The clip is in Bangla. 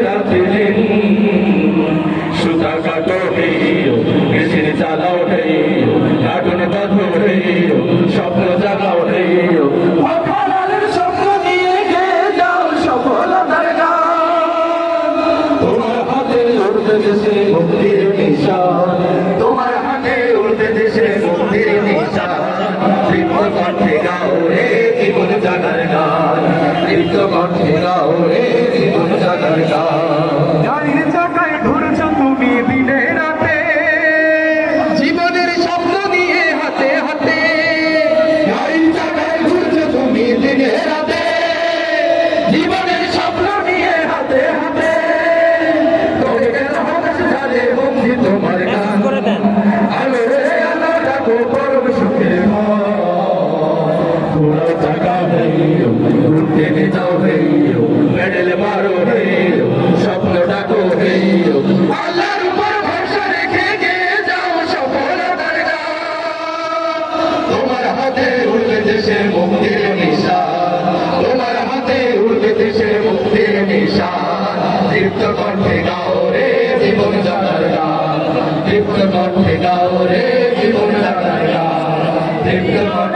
রাতে দিন সুতা কাটো হেইও মেশিন চালাও হেইও আগুন বাঁধো হেইও স্বপ্ন জাগাও হেইও ভোরকালের স্বপ্ন নিয়ে গেয়ে যাও সফলতার গান তোমার হাতে উড়তেছে মুক্তির নিশান তোমার হাতে উড়তেছে মুক্তির নিশান তৃপ্ত কণ্ঠে গাও রে জীবন জাগার গান তৃপ্ত কণ্ঠে গাও রে জীবন জাগার গান গাড়ির চাকায় ঘুরছ তুমি দিনে রাতে জীবনের স্বপ্ন নিয়ে হাতে হাতে গাড়ির চাকায় ঘুরছ তুমি দিনে রাতে জীবনের স্বপ্ন নিয়ে হাতে হাতে তোকে কেন হতাশ জানে বন্ধু তোমার গান আলো রে আলো ডাকো পরম সুখের ঘোড়া চাকা হেইও ঘুরতে যাও হেইও মেডেল মারো হেইও স্বপ্ন ডাকো হেইও আল্লাহর উপর ভরসা রেখে গিয়ে যাও সফলতার গান তোমার হাতে উড়তেছে মুক্তির নিশান তোমার হাতে উড়তেছে মুক্তির নিশান তৃপ্ত কণ্ঠে গাও রে জীবন জাগার গান তৃপ্ত কণ্ঠে গাও রে জীবন জাগার গান তৃপ্ত